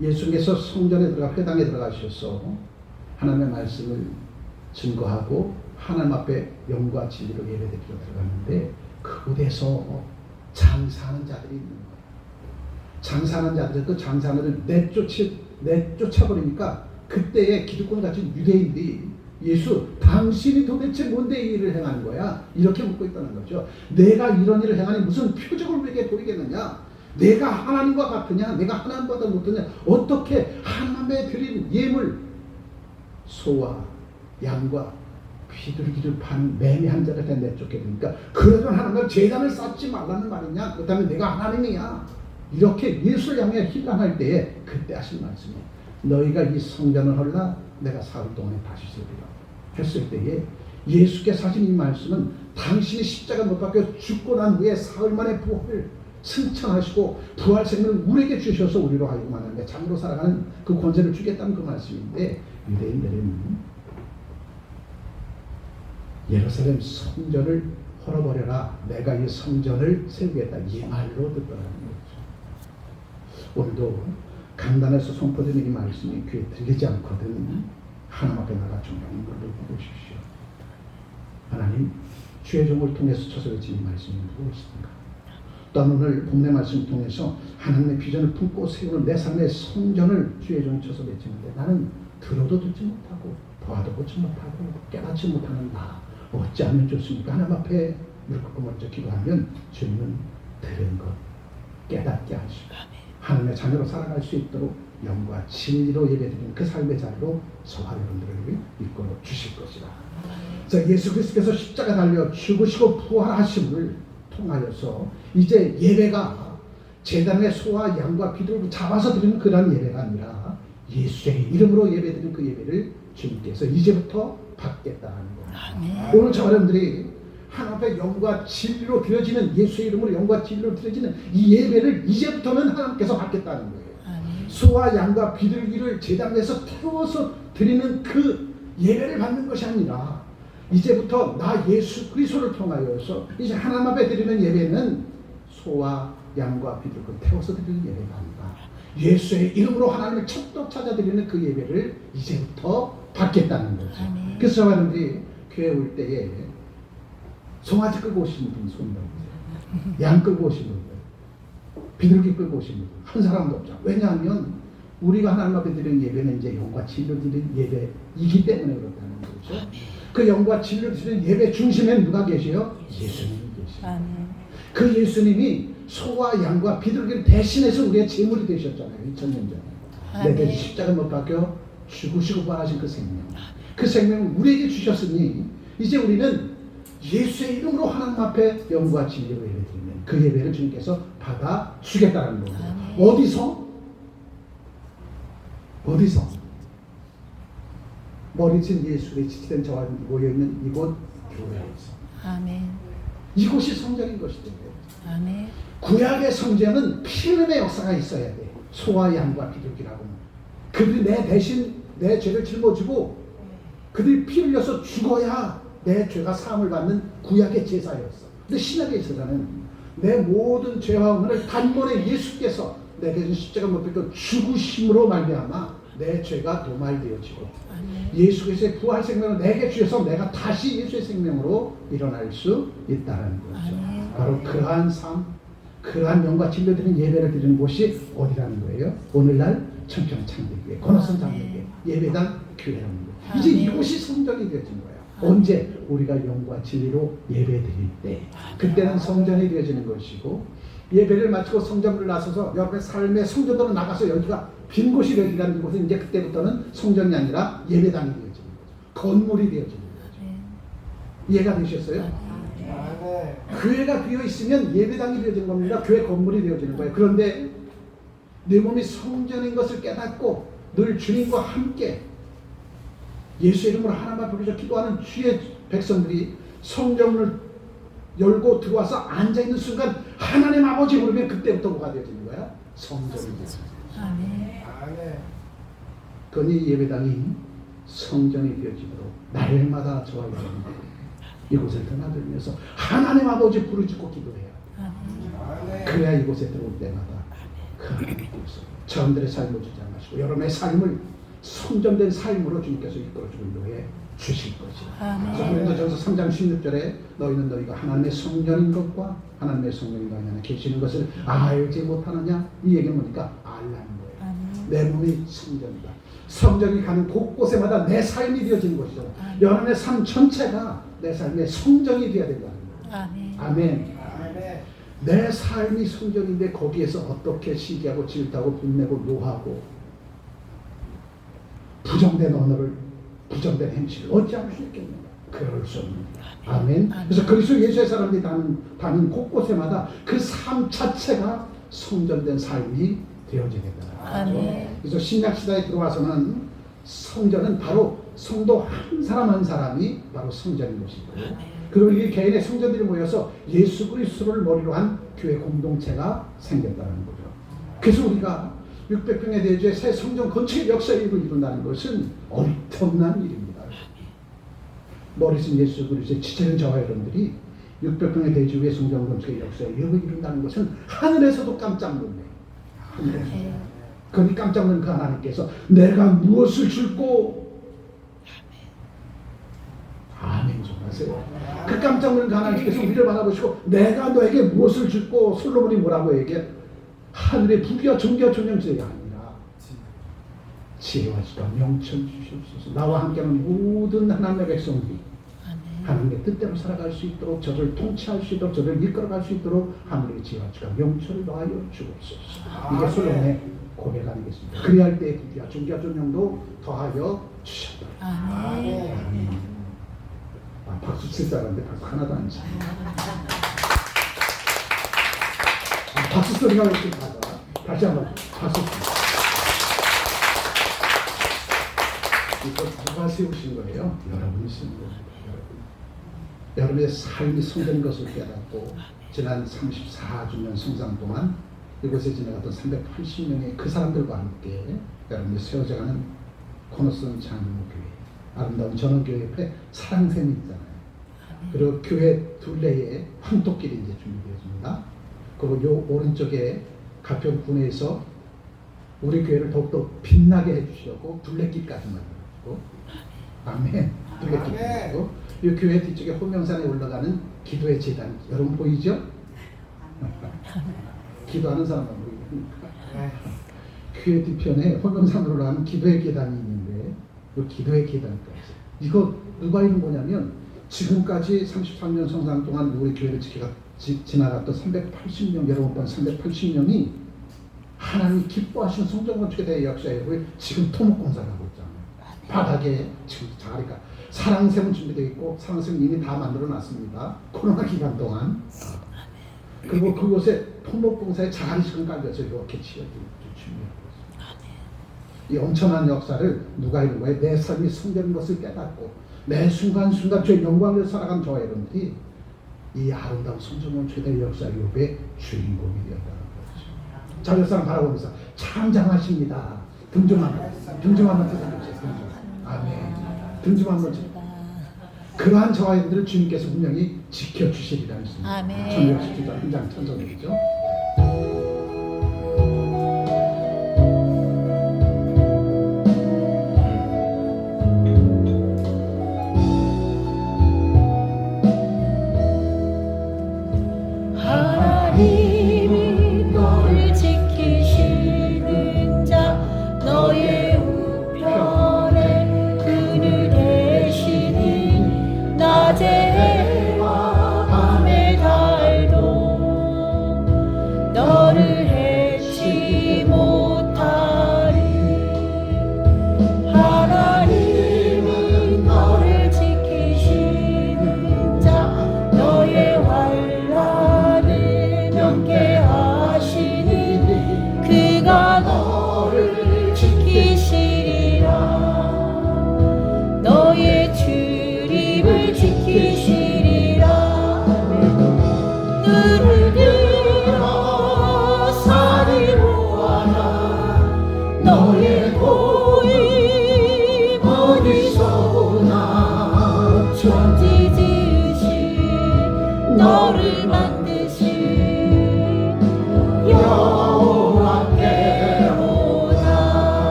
예수님께서 성전에 들어가 회당에 들어가셔서 하나님의 말씀을 증거하고 하나님 앞에 영과 진리로 예배드리러 들어갔는데 그곳에서 장사하는 자들이 있는 거예요. 장사하는 자들이 그 장사하는 내쫓아버리니까 그때의 기득권 가진 유대인들이 예수 당신이 도대체 뭔데 이 일을 행하는 거야? 이렇게 묻고 있다는 거죠. 내가 이런 일을 행하니 무슨 표적을 내게 보이겠느냐? 내가 하나님과 같으냐? 내가 하나님보다 못하냐? 어떻게 하나님의 드린 예물 소와 양과 비둘기를 판 매매한 자들한테 내쫓게 되니까 그래도 하나님은 제단을 쌓지 말라는 말이냐? 그렇다면 내가 하나님이야. 이렇게 예수를 향해 희망할 때에 그때 하신 말씀이 너희가 이 성전을 헐라 내가 사흘 동안에 다시 세우리라 했을 때에 예수께서 하신 이 말씀은 당신이 십자가 못 박혀 죽고 난 후에 사흘 만에 부활을 승천하시고 부활 생명을 우리에게 주셔서 우리로 하여금 하나님의 장으로 살아가는 그 권세를 주겠다는 그 말씀인데 유대인들은 예루살렘 성전을 헐어버려라 내가 이 성전을 세우겠다 이 말로 듣더라는 거죠. 오늘도 강단에서 선포되는 이 말씀이 귀에 들리지 않거든 하나님 앞에 나가 정령인 것을 보십시오. 하나님 주의 종을 통해서 쳐서외친 이 말씀이 무엇입니까? 또한 오늘 본문의 말씀을 통해서 하나님의 비전을 품고 세우는 내 삶의 성전을 주의 종이 쳐서 외치는데 나는 들어도 듣지 못하고 보아도 보지 못하고 깨닫지 못하는 나 어찌하면 좋습니까? 하나님 앞에 무릎 꿇고 먼저 기도하면 주님은 들은 것 깨닫게 하시고 하나님의 자녀로 살아갈 수 있도록 영과 진리로 예배드리는 그 삶의 자리로 저와 여러분들을 이끌어 주실 것이다. 자, 예수 그리스도께서 십자가 달려 죽으시고 부활하심을 통하여서 이제 예배가 제단의 소와 양과 비둘기 잡아서 드리는 그런 예배가 아니라 예수의 이름으로 예배드리는 그 예배를 주님께서 이제부터 받겠다는 겁니다. 오늘 저와 여러분들이 하나님 앞에 영과 진리로 드려지는 예수의 이름으로 영과 진리로 드려지는 이 예배를 이제부터는 하나님께서 받겠다는 거예요. 소와 양과 비둘기를 제단에서 태워서 드리는 그 예배를 받는 것이 아니라 이제부터 나 예수 그리스도를 통하여서 이제 하나님 앞에 드리는 예배는 소와 양과 비둘기를 태워서 드리는 예배가 아니라 예수의 이름으로 하나님을 척도 찾아드리는 그 예배를 이제부터 받겠다는 거죠. 그래서 저와 여러분들이 교회 올 때에 송아지 끌고 오시는 분 손 들어보세요. 양 끌고 오시는 분들, 비둘기 끌고 오시는 분들 한 사람도 없죠. 왜냐하면 우리가 하나님 앞에 드리는 예배는 이제 영과 진리로 드리는 예배이기 때문에 그렇다는 거죠. 그 영과 진리로 드리는 예배 중심에는 누가 계세요? 예수님이 계세요. 그 예수님이 소와 양과 비둘기를 대신해서 우리의 제물이 되셨잖아요. 2000년 전에. 내 대신 십자가 못 박혀 죽으시고 부활하신 그 생명. 그 생명을 우리에게 주셨으니 이제 우리는 예수의 이름으로 하나님 앞에 영과 진리로 예배드리는 그 예배를 주님께서 받아 주겠다는 겁니다. 어디서? 머리진 예수의 지치된 저와 모여있는 이곳 교회에서. 아멘. 이곳이 성전인 것이죠. 아멘. 구약의 성전은 피흘림의 역사가 있어야 돼. 소와 양과 비둘기라고. 그들이 내 대신 내 죄를 짊어지고 그들이 피 흘려서 죽어야 내 죄가 사함을 받는 구약의 제사였어. 근데 신약의 제사는 내 모든 죄와 오늘 단번에 예수께서 내 대신 십자가 못 박혀 죽으심으로 말미암아 내 죄가 도말되어지고 예수 그리스도의 부활 생명을 내게 주셔서 내가 다시 예수의 생명으로 일어날 수 있다는 거죠. 바로 그러한 삶, 그러한 영과 진리로 드리는 예배를 드리는 곳이 어디라는 거예요? 오늘날 청평 창대교회, 권호선 장로교회, 예배당 교회라는 거예요. 이제 이곳이 성전이 되어진 거예요. 언제? 우리가 영과 진리로 예배 드릴 때 그때는 성전이 되어지는 것이고 예배를 마치고 성전을 나서서 여러분의 삶의 성전으로 나가서 여기가 빈 곳이 되어지는 곳은 이제 그때부터는 성전이 아니라 예배당이 되어지는 거죠. 건물이 되어지는 거죠. 이해가 되셨어요? 교회가 비어 있으면 예배당이 되어지는 겁니다. 교회 건물이 되어지는 거예요. 그런데 내 몸이 성전인 것을 깨닫고 늘 주님과 함께 예수 이름으로 하나님 앞에 기도하는 주의 백성들이 성전을 열고 들어와서 앉아있는 순간 하나님 아버지 부르면 그때부터 뭐가 되어지는 거야? 성전이 되어지는 거야. 그니 예배당이 성전이 되어지므로 날마다 저와 여러분 이곳을 드나들면서 하나님 아버지 부르짖고 기도해야 그래야 이곳에 들어올 때마다 그 하나님께서 저들의 삶을 주장하시고 여러분의 삶을 성전된 삶으로 주님께서 이끌어주고 인도해 주실 것이다. 고린도전서 3장 16절에 너희는 너희가 하나님의 성전인 것과 하나님의 성령이 너희 안에 계시는 것을 알지 못하느냐, 이 얘기는 뭐니까 알라는 거예요. 내 몸이 성전이다. 성전이 가는 곳곳에마다 내 삶이 되어지는 것이죠. 여러분의 삶 전체가 내 삶의 성전이 되어야 된다는 거예요. 아멘. 내 삶이 성전인데 거기에서 어떻게 시기하고 질투하고 분내고 노하고 부정된 언어를, 부정된 행실을 어찌할 수 있겠는가? 그럴 수 없습니다. 아멘. 그래서 그리스도 예수의 사람들이 다니는 곳곳에마다 그 삶 자체가 성전된 삶이 되어져야 된다. 그래서 신약 시대에 들어와서는 성전은 바로 성도 한 사람 한 사람이 바로 성전인 것이고, 그리고 이 개인의 성전들이 모여서 예수 그리스도를 머리로 한 교회 공동체가 생겼다는 거죠. 그래서 우리가 600평의 대주의 새 성전 건축의 역사를 이룬다는 것은 엄청난 일입니다. 머리신 예수 그리스도의 지체는 저와 여러분들이 600평의 대주의 성전 건축의 역사를 이룬다는 것은 하늘에서도 깜짝 놀래요. 하늘에서. 그러니 깜짝 놀란 그 하나님께서 내가 무엇을 줄고, 아멘 좀 하세요. 그 깜짝 놀란 그 하나님께서 우리를 바라보시고 내가 너에게 무엇을 줄고, 솔로몬이 뭐라고 얘기해? 하늘의 부귀와 존귀와 존영지가 아니라 지혜와 지가 명철 주시옵소서. 나와 함께하는 모든 하나님의 백성들이 하나님의 뜻대로 살아갈 수 있도록, 저를 통치할 수 있도록, 저를 이끌어갈 수 있도록 하늘의 지혜와 지가 명철을 더하여 주옵소서. 이게 솔로몬의 고백 아니겠습니까? 그리할 때의 부귀와 존귀와 존영도 더하여 주셨다. 아멘. 박수 칠 사람인데 박수 하나도 안 치네. 박수 소리가 왜 이렇게 나가? 다시 한번 박수. 이거 누가 세우신 거예요? 여러분이 세운 거예요. 여러분의 삶이 성전인 것을 깨닫고 지난 34주년 성상 동안 이곳에 지나갔던 380명의 그 사람들과 함께 여러분이 세워져가는 코너스원 장로교회, 아름다운 전원교회 옆에 사랑샘이 있잖아요. 그리고 교회 둘레에 황토길이 이제 준비되어집니다. 그리고 요 오른쪽에 가평군에서 우리 교회를 더욱더 빛나게 해주시려고 둘레길까지 만들어주고, 아멘. 둘레길 만들고, 이 교회 뒤쪽에 호명산에 올라가는 기도의 제단, 여러분 보이죠? 기도하는 사람만 보이니까. 교회 뒤편에 호명산으로 올라가는 기도의 계단이 있는데, 이 기도의 계단까지. 이거 누가 있는 거냐면, 지금까지 33년 성상 동안 우리 교회를 지나갔던 380명, 여러분 반 380명이 하나님이 기뻐하시는 성전 건축에 대해 역사에 지금 토목공사를 하고 있잖아요. 바닥에 지금 자리가 사랑샘은 준비되어 있고, 사랑샘은 이미 다 만들어 놨습니다. 코로나 기간 동안. 그리고 그곳에 토목공사에 자갈이 지금 깔려서 이렇게 치어지고 준비하고 있습니다. 이 엄청난 역사를 누가 이룬 거예요? 내 삶이 성전인 것을 깨닫고 매 순간순간 주의 영광을 살아간 저와 여러분들이 이 아름다운 성전원 최대 역사 요배 주인공이 되었다는 거죠. 자, 옆사람 바라보면서 참장하십니다. 등 좀 한번 뜯어주세요. 아멘. 등 좀 한번 뜯어주세요. 그러한 저와 여러분들을 주님께서 분명히 지켜주시리라 했습니다. 아멘. 1617장 한장 천성이죠. 하나님이 너를 지키시는 자, 너의 우편에 그늘 되시니 낮에 해와 밤의 달도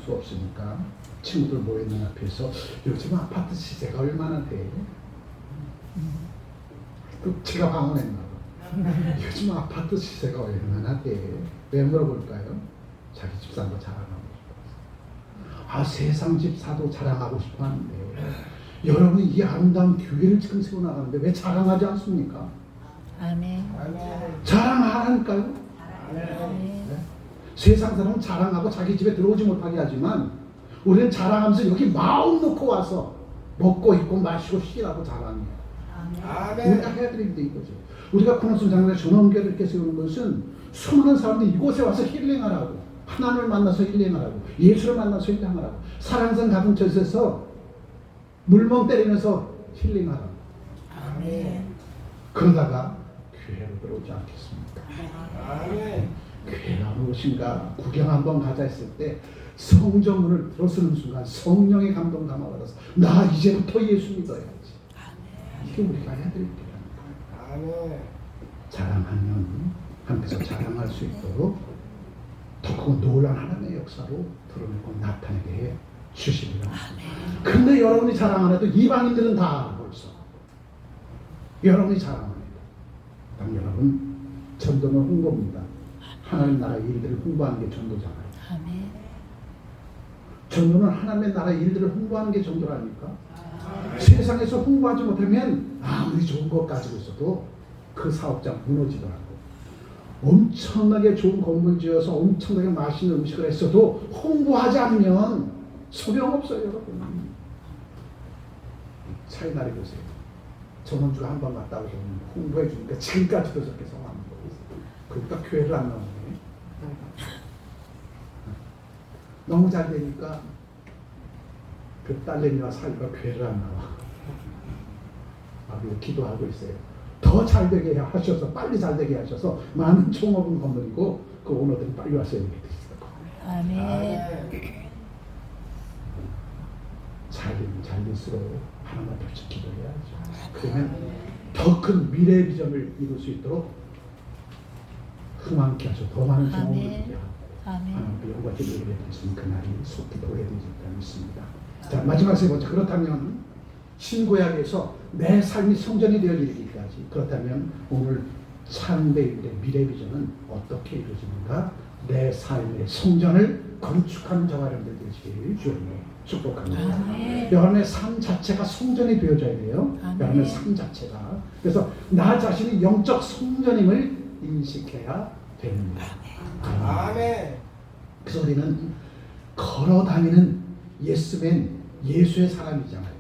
수 없으니까 친구들 모여있는 앞에서 요즘 아파트 시세가 얼마나 돼? 또 제가 방문했나 봐. 요즘 아파트 시세가 얼마나 돼? 왜 물어볼까요? 자기 집 산 거 자랑하고 싶어서. 아, 세상 집 사도 자랑하고 싶어 하는데 여러분이 이 아름다운 교회를 지금 세워나가는데 왜 자랑하지 않습니까? 아멘. 자랑하라니까요. 아멘. 세상 사람은 자랑하고 자기 집에 들어오지 못하게 하지만 우리는 자랑하면서 여기 마음 놓고 와서 먹고 입고 마시고 쉬라고 자랑해요. 우리가 해야 될 일도 이거죠. 우리가 코너슨 장로의 전원교회를 이렇게 세우는 것은 수많은 사람들이 이곳에 와서 힐링하라고, 하나님을 만나서 힐링하라고, 예수를 만나서 힐링하라고, 사랑선 가든 곳에서 물멍 때리면서 힐링하라고. 아멘. 그러다가 교회로 들어오지 않겠습니까? 아멘. 교회가 무엇인가 구경 한번 가자 했을 때 성전문을 들어서는 순간 성령의 감동 감화받아서 나 이제부터 예수 믿어야지. 이게 우리가 해야 될 일이랍니다. 아멘. 자랑하면 함께서 자랑할 수 있도록 더 크고 놀라운 하나님의 역사로 드러내고 나타내게 해 주시리라. 근데 여러분이 자랑 안 해도 이방인들은 다 알아 벌써. 여러분이 자랑 안 해도. 그럼 여러분 전도는 홍보입니다. 하나님 나라 일들을 홍보하는 게 전도잖아요. 아멘. 전도는 하나님의 나라 일들을 홍보하는 게 전도라니까. 세상에서 홍보하지 못하면 아무리 좋은 것 가지고 있어도 그 사업장 무너지더라고. 엄청나게 좋은 건물 지어서 엄청나게 맛있는 음식을 했어도 홍보하지 않으면 소용없어요, 여러분. 차이 나리 보세요. 저번주에 한 번 갔다 오고 홍보해 주니까 지금까지도 저렇게 성함을 보고 있어요. 그러니까 교회를 안 나오네. 너무 잘 되니까 그 딸내미와 사위가 교회를 안 나와. 그리고 기도하고 있어요. 더 잘 되게 하셔서 빨리 잘 되게 하셔서 많은 총업은 건물이고 그 오너들이 빨리 와서 얘기해 주시더라고요. 아멘. 잘 될수록 하나님 앞에 기도해야죠. 그러면 더 큰 미래 비전을 이룰 수 있도록 흥망케 하셔 더 많은 종업을 주게 하고 아멘. 하나님께 영광을 드리게 되시면 그날이 속히 오래되지 않습니다. 자, 마지막 세 번째. 그렇다면 신구약에서 내 삶이 성전이 되어 이르기까지, 그렇다면 오늘 창대일의 미래 비전은 어떻게 이루어지는가? 내 삶의 성전을 건축하는 저와 여러분들 되시기를 주님으로 축복합니다. 여러분의 삶 자체가 성전이 되어져야 돼요. 아멘. 여러분의 삶 자체가. 그래서 나 자신이 영적 성전임을 인식해야 됩니다. 아멘. 그래서 우리는 걸어다니는 예스맨, 예수의 사람이잖아요.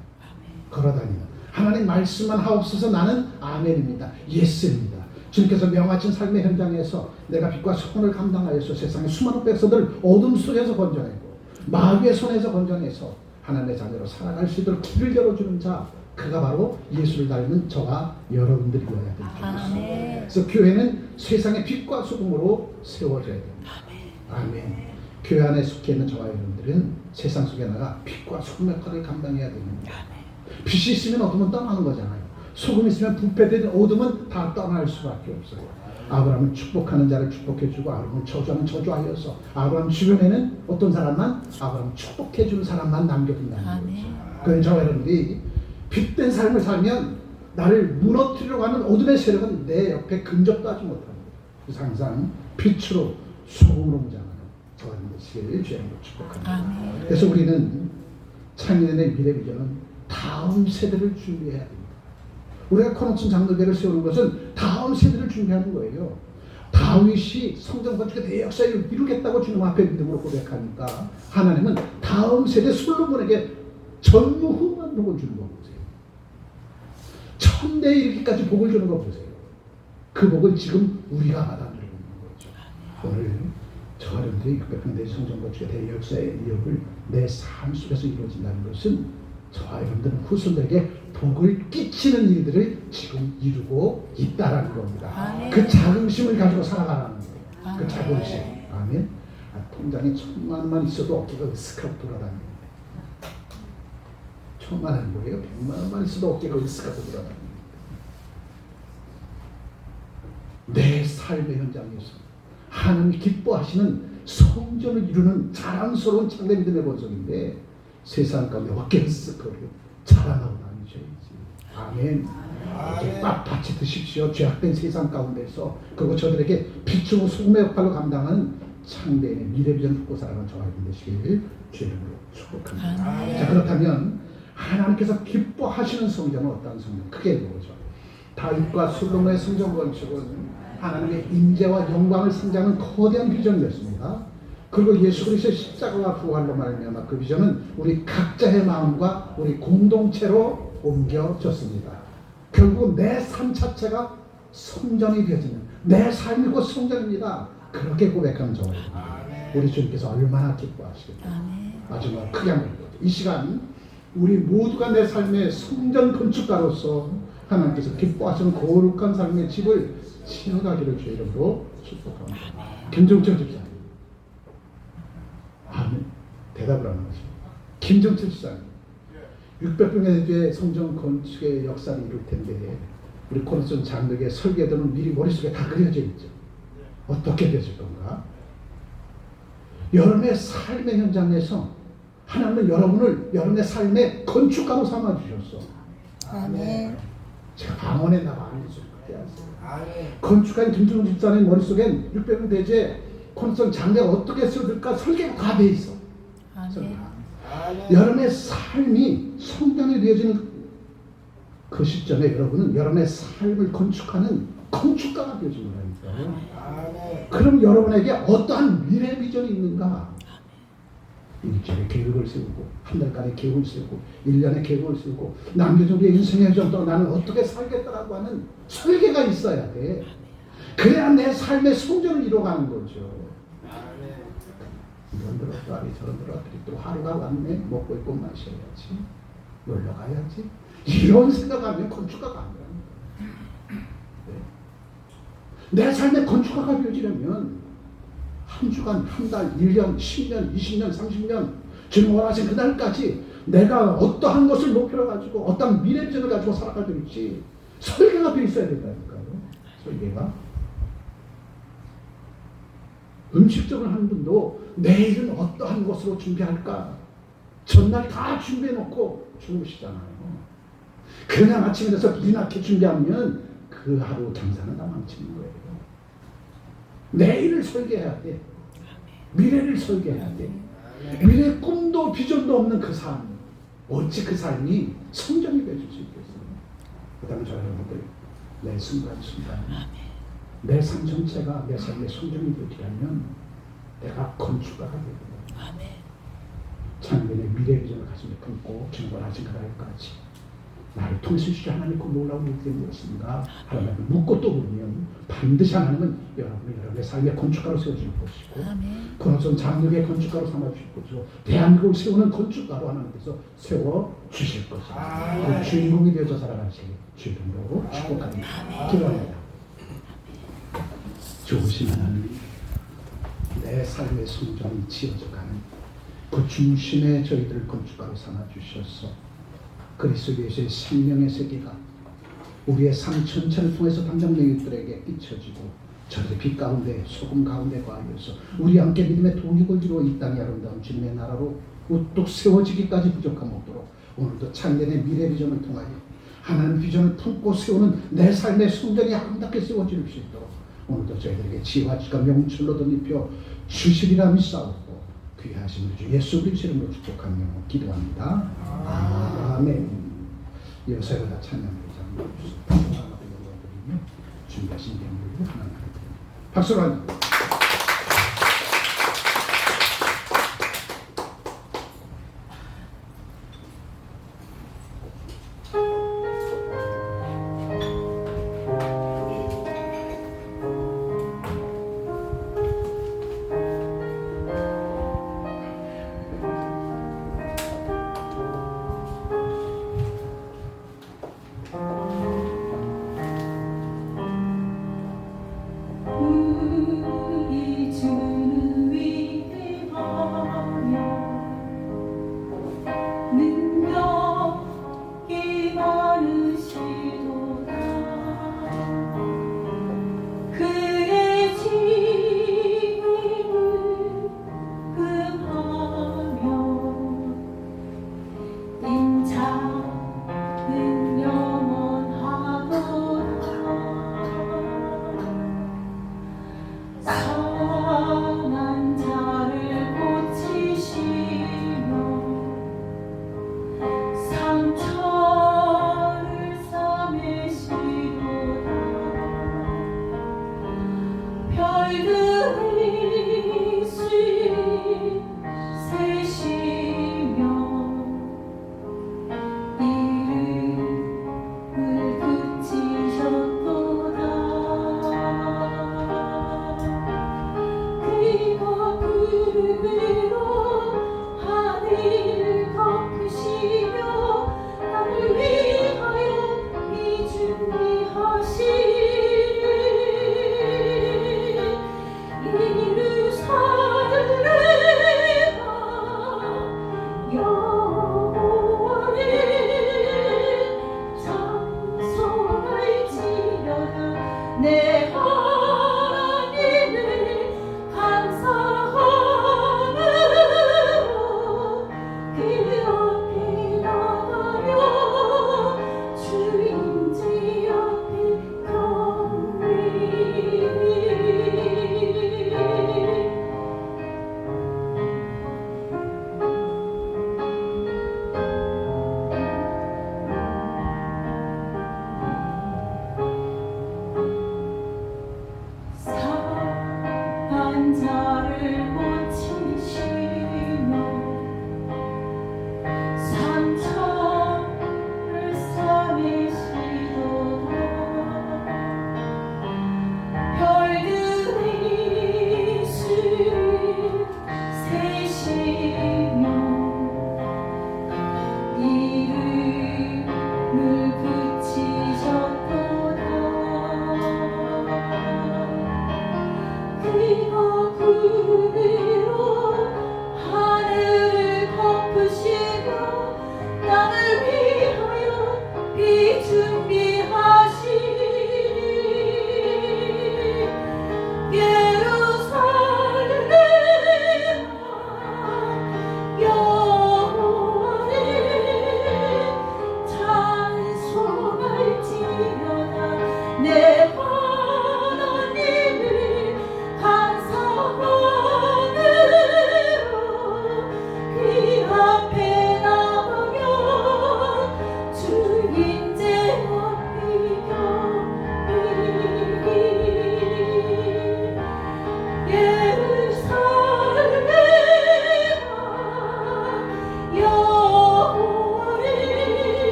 걸어다니는 하나님 말씀만 하옵소서 나는 아멘입니다. 예스입니다. 주님께서 명하신 삶의 현장에서 내가 빛과 소원을 감당하여서 세상의 수많은 백성들을 어둠 속에서 건져내고 마귀의 손에서 건져내서 하나님의 자녀로 살아갈 수 있도록 길을 열어주는 자, 그가 바로 예수를 닮은 저와 여러분들이어야 될 줄입니다. 그래서 교회는 세상의 빛과 소금으로 세워져야 됩니다. 아멘. 교회 안에 속해 있는 저와 여러분들은 세상 속에 나가 빛과 소금 역할을 감당해야 됩니다. 빛이 있으면 어둠은 떠나는 거잖아요. 소금이 있으면 부패된 어둠은 다 떠날 수밖에 없어요. 아브라함은 축복하는 자를 축복해주고 아브라함은 저주하는 저주하여서 아브라함 주변에는 어떤 사람만? 아브라함 축복해주는 사람만 남겨둔다는 거죠. 그러니 저와 여러분들이 빛된 삶을 살면 나를 무너뜨리려고 하는 어둠의 세력은 내 옆에 근접도 하지 못합니다. 그래서 항상 빛으로 소금으로 무장하는 저와 여러분들 되시기를 주님으로 축복합니다. 그래서 우리는 창년의 미래 비전은 다음 세대를 준비해야 됩니다. 우리가 코너슨 장로교회를 세우는 것은 다음 세대를 준비하는 거예요. 다윗이 성전 건축의 대역사를 이루겠다고 주님 앞에 믿음으로 고백하니까 하나님은 다음 세대 솔로몬에게 전무후무한 복을 주는 거 보세요. 천대에 이르기까지 복을 주는 거 보세요. 그 복을 지금 우리가 받아들이고 있는 거죠. 오늘 저 여러분들이 600평 대지 성전 건축의 대역사의 이역을 내 삶 속에서 이루어진다는 것은 저와 여러분들은 후손들에게 복을 끼치는 일들을 지금 이루고 있다라는 겁니다. 그 자긍심을 가지고 살아가라는 거예요. 그 자긍심. 아멘. 통장에 1,000만 원만 있어도 어깨가 으쓱하고 돌아다닙니다. 1,000만 원이 뭐예요? 100만 원만 있어도 어깨가 으쓱하고 돌아다닙니다. 내 삶의 현장에서 하나님이 기뻐하시는 성전을 이루는 자랑스러운 창대 믿음의 본성인데 세상 가운데 왁게스거리고 자랑하고 다니셔야지. 아멘. 이제 빳빳이 드십시오. 죄악된 세상 가운데서. 그리고 저들에게 빛으로 소금의 역할로 감당하는 창대의 미래 비전을 품고 살아가는 저와 여러분 되시길 주의 이름으로 축복합니다. 자, 그렇다면 하나님께서 기뻐하시는 성전은 어떤 성전? 크게 보죠. 다윗과 솔로몬의 성전 건축은 하나님의 임재와 영광을 상징하는 거대한 비전이었습니다. 그리고 예수 그리스도의 십자가와 부활로 말미암아 그 비전은 우리 각자의 마음과 우리 공동체로 옮겨졌습니다. 결국 내 삶 자체가 성전이 되어지는 내 삶이 곧 성전입니다. 그렇게 고백하는 저와 우리 주님께서 얼마나 기뻐하시겠다. 마지막 크게 한번 이 시간 우리 모두가 내 삶의 성전 건축가로서 하나님께서 기뻐하시는 거룩한 삶의 집을 지어가기를 주의 이름으로 축복합니다. 김정철 집사님. 아멘. 대답을 하는 거죠. 김정철 집사님. 600평의 성전 건축의 역사를 이룰 텐데 우리 코너son 장로의 설계도는 미리 머릿속에 다 그려져 있죠. 어떻게 되실 건가? 여러분의 삶의 현장에서 하나님은 여러분을 여러분의 삶의 건축가로 삼아주셨어. 아멘. 제가 방언에 나 많이 소리하세요. 건축가인 김준호 집사님 머릿속엔 600평 대제 코너son 장로가 어떻게 쓰을까 설계가 다 돼 있어. 아멘. 여러분의 삶이 성전에 되어지는 그 시점에 여러분은 여러분의 삶을 건축하는 건축가가 되어진 거라니까요. 그럼 여러분에게 어떠한 미래 비전이 있는가? 일주일에 계획을 세우고 한 달간의 계획을 세우고 1년의 계획을 세우고 남겨진 우리의 인생의 정도 나는 어떻게 살겠다라고 하는 설계가 있어야 돼. 그래야 내 삶의 성전을 이뤄가는 거죠. 이런 들었더니 저런 들었더니 또 하루가 왔네. 먹고 있고 마셔야지. 놀러 가야지. 이런 생각하면 건축가가 아니랍니다. 네. 내 삶의 건축가가 되어지려면 한 주간, 한 달, 1년, 10년, 20년, 30년 주님 원하신 그날까지 내가 어떠한 것을 목표로 가지고 어떠한 미래 비전을 가지고 살아가야 될지 설계가 되어 있어야 된다니까요. 설계가. 음식점을 하는 분도 내일은 어떠한 것으로 준비할까? 전날 다 준비해놓고 주무시잖아요. 그냥 아침에 돼서 불이 나게 준비하면 그 하루 경사는 다 망치는 거예요. 내일을 설계해야 돼. 미래를 설계해야 돼. 미래의 꿈도 비전도 없는 그 삶. 어찌 그 삶이 성전이 되어줄 수 있겠어요? 그 다음에 저 여러분들 내 순간순간 내 삶 전체가 내 삶의 성전이 되기라면 내가 건축가가 되거든요. 창변의 미래 비전을 가슴에 품고 증거하신 그날까지 나를 통수시키 하나님 그 놀라운 일들이 무엇인가 하나님을 묻고 또 물으면 반드시 하나님은 여러분의 삶의 건축가로 세워줄 것이고 코너son 장로의 건축가로 삼아주실 것이고 대한민국을 세우는 건축가로 하나님께서 세워주실 것이고 그 주인공이 되어서 살아가시기 주 이름으로 축복합니다. 기도합니다. 좋으신 하나님, 내 삶의 성전이 지어져가는 그 중심에 저희들을 건축가로 삼아주셔서 그리스도 예수의 생명의 세계가 우리의 삶 전체를 통해서 당장 너희들에게 잊혀지고 저들의 빛 가운데 소금 가운데 거하여서 우리 함께 믿음의 동역을 이루어 이 땅의 아름다운 주님의 나라로 우뚝 세워지기까지 부족함 없도록 오늘도 창년의 미래 비전을 통하여 하나님 비전을 품고 세우는 내 삶의 성전이 아름답게 세워질 수 있도록 오늘도 저희들에게 지혜와 지각 명철로 덧입혀 주시리라 믿사옵고 귀하신 우리 주 예수 그리스도 이름으로 축복하며 기도합니다. 아멘. 여호사보다 찬양을 드리며 준비하신 예물로 하나님 박수로 합니다.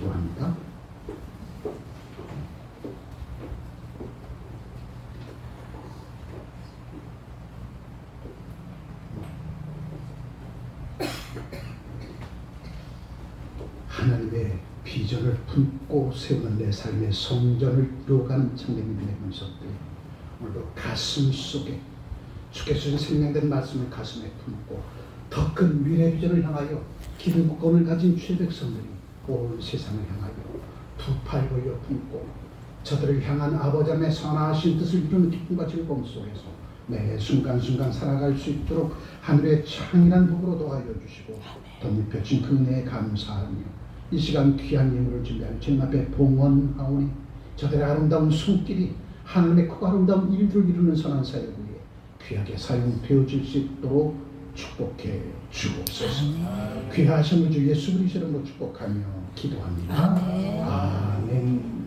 기도합니다. 하나님의 비전을 품고 세우는 내 삶의 성전을 이루어가는 청년님의 문석들, 오늘도 가슴 속에 주께서 주신 생명된 말씀을 가슴에 품고 더 큰 미래 비전을 향하여 기름감을 가진 주의 백성들이 온 세상을 향하여 두 팔 벌려 품고 저들을 향한 아버지 하나님의 선하신 뜻을 이루는 기쁨과 즐거움 속에서 매 순간순간 살아갈 수 있도록 하늘의 창인한 복으로 도와여 주시고 더 눕혀진 그 은혜에 감사하며 이 시간 귀한 예물을 준비하는 주님 앞에 봉헌하오니 저들의 아름다운 손길이 하나님의 크고 아름다운 일들을 이루는 선한 사역 위에 귀하게 사용되어질 수 있도록 축복해 주옵소서. 귀하신 주 예수 그리스도로 축복하며 기도합니다. 아멘.